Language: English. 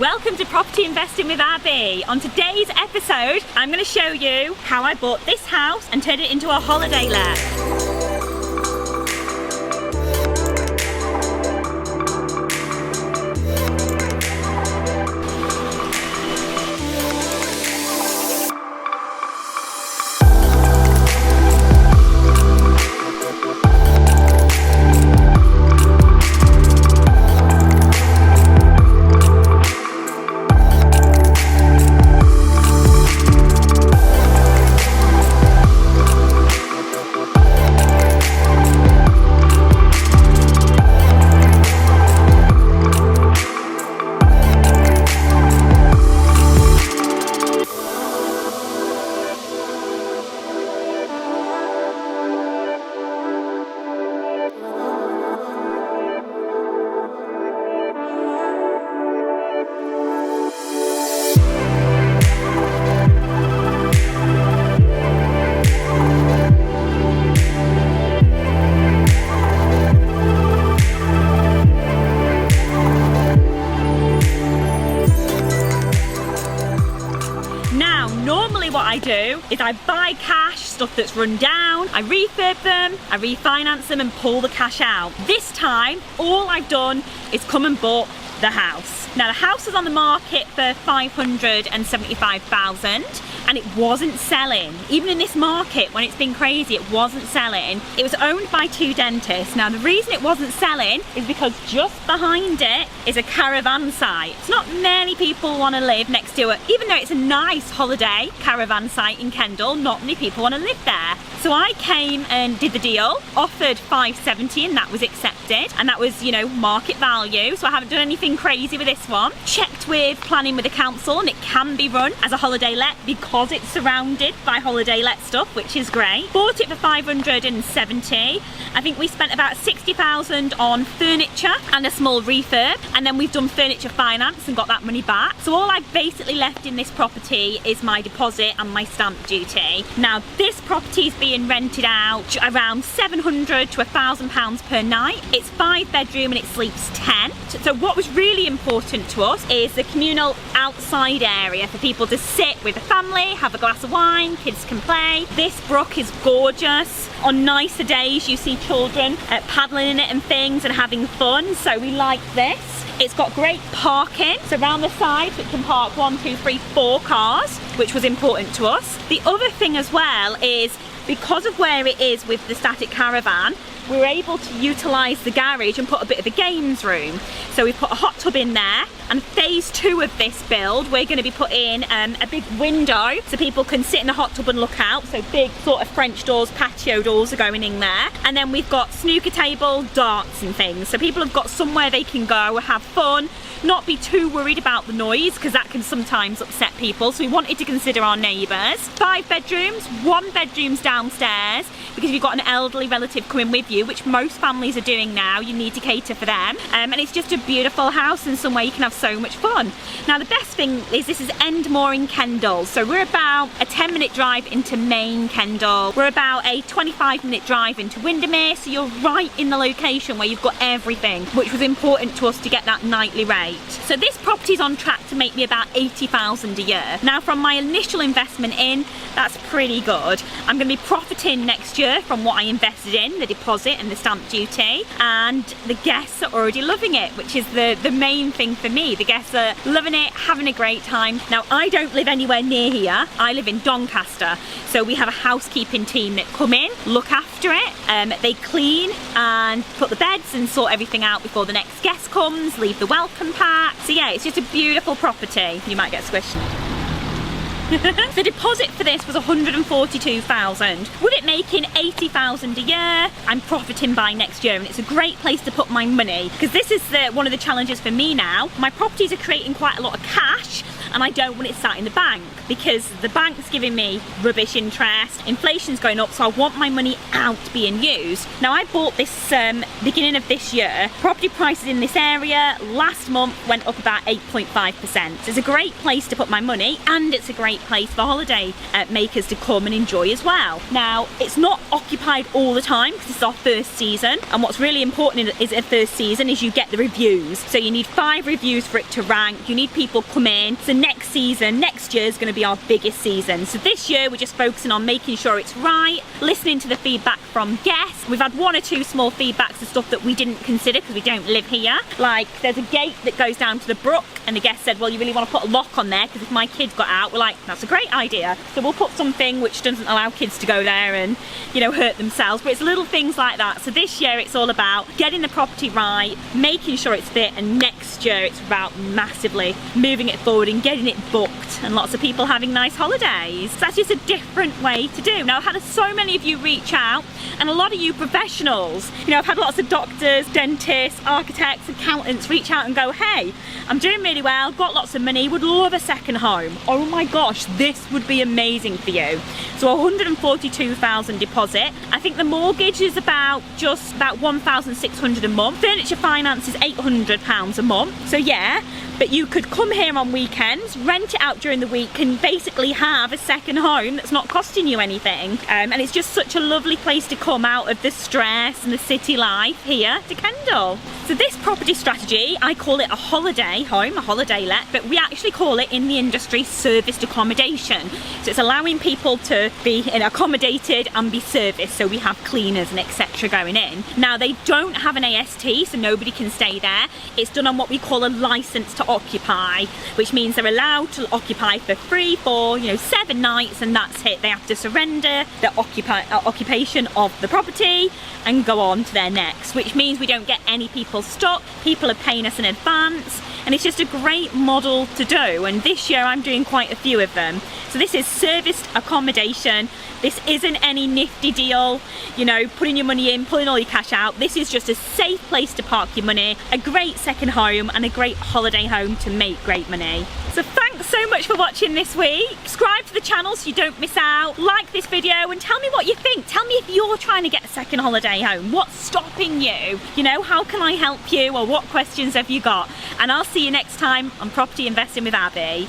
Welcome to Property Investing with Abi. On today's episode, I'm going to show you how I bought this house and turned it into a holiday let. What I do is I buy cash, stuff that's run down, I refurb them, I refinance them and pull the cash out. This time, all I've done is come and bought the house. Now the house was on the market for $575,000 and it wasn't selling. Even in this market, when it's been crazy, it wasn't selling. It was owned by two dentists. Now the reason it wasn't selling is because just behind it is a caravan site. It's not many people want to live next to it. Even though it's a nice holiday caravan site in Kendal, not many people want to live there. So I came and did the deal, offered $570 and that was accepted. And that was, you know, market value. So I haven't done anything crazy with this one. Checked with planning with the council and it can be run as a holiday let because it's surrounded by holiday let stuff, which is great. Bought it for $570. I think we spent about $60,000 on furniture and a small refurb, and then we've done furniture finance and got that money back. So all I've basically left in this property is my deposit and my stamp duty. Now this property is being rented out around £700 to £1,000 per night. It's 5 bedroom and it sleeps 10. So what was really important to us is the communal outside area for people to sit with a family, have a glass of wine, kids can play. This brook is gorgeous. On nicer days you see children paddling in it and things and having fun, so we like this. It's got great parking, so around the sides it can park 1, 2, 3, 4 cars, which was important to us. The other thing as well is because of where it is with the static caravan, we were able to utilise the garage and put a bit of a games room. So we put a hot tub in there, and phase 2 of this build we're going to be putting a big window so people can sit in the hot tub and look out. So big sort of French doors, patio doors are going in there. And then we've got snooker table, darts and things. So people have got somewhere they can go, have fun, not be too worried about the noise because that can sometimes upset people. So we wanted to consider our neighbours. 5 bedrooms, 1 bedroom's downstairs because if you've got an elderly relative coming with you, which most families are doing now, you need to cater for them. And it's just a beautiful house and somewhere you can have so much fun. Now the best thing is this is Endmore in Kendal. So we're about a 10-minute drive into main Kendal. We're about a 25-minute drive into Windermere. So you're right in the location where you've got everything, which was important to us to get that nightly rate. So this property's on track to make me about $80,000 a year. Now from my initial investment in, that's pretty good. I'm going to be profiting next year from what I invested in, the deposit and the stamp duty, and the guests are already loving it, which is the main thing for me. The guests are loving it, having a great time. Now I don't live anywhere near here, I live in Doncaster, so we have a housekeeping team that come in, look after it, they clean and put the beds and sort everything out before the next guest comes, leave the welcome pack. So yeah, it's just a beautiful property. You might get squished. The deposit for this was $142,000. With it making $80,000 a year, I'm profiting by next year, and it's a great place to put my money because this is one of the challenges for me now. My properties are creating quite a lot of cash, and I don't want it sat in the bank because the bank's giving me rubbish interest, inflation's going up, so I want my money out being used. Now I bought this beginning of this year. Property prices in this area last month went up about 8.5%. So it's a great place to put my money, and it's a great place for holiday makers to come and enjoy as well. Now it's not occupied all the time because it's our first season, and what's really important is a first season is you get the reviews. So you need 5 reviews for it to rank. You need people come in. So next season, next year is going to be our biggest season. So this year we're just focusing on making sure it's right, listening to the feedback from guests. We've had 1 or 2 small feedbacks of stuff that we didn't consider because we don't live here. Like there's a gate that goes down to the brook, and the guest said, well, you really want to put a lock on there because if my kids got out, we're like, that's a great idea. So we'll put something which doesn't allow kids to go there and, you know, hurt themselves. But it's little things like that. So this year it's all about getting the property right, making sure it's fit, and next year it's about massively moving it forward and getting it booked and lots of people having nice holidays. So that's just a different way to do. Now I've had so many of you reach out, and a lot of you professionals, you know, I've had lots of doctors, dentists, architects, accountants reach out and go, hey, I'm doing really well, got lots of money, would love a second home. Oh my gosh, this would be amazing for you. So 142,000 deposit. I think the mortgage is just about 1,600 a month. Furniture finance is £800 a month. So yeah, but you could come here on weekends, rent it out during the week, and basically have a second home that's not costing you anything. And it's just such a lovely place to come out of the stress and the city life here to Kendal. So this property strategy, I call it a holiday home, a holiday let, but we actually call it in the industry serviced accommodation. So it's allowing people to be accommodated and be serviced. So we have cleaners and etc. going in. Now they don't have an AST, so nobody can stay there. It's done on what we call a license to occupy, which means they're allowed to occupy for free for 7 nights, and that's it. They have to surrender the occupation of the property and go on to their next, which means we don't get any people stuck. People are paying us in advance, and it's just a great model to do. And this year I'm doing quite a few of them. So this is serviced accommodation. This isn't any nifty deal, putting your money in, pulling all your cash out. This is just a safe place to park your money, a great second home, and a great holiday home to make great money. So thanks so much for watching this week. Subscribe to the channel so you don't miss out. Like this video and tell me what you think. Tell me if you're trying to get a second holiday home. What's stopping you? How can I help you, or what questions have you got? And I'll see you next time on Property Investing with Abi.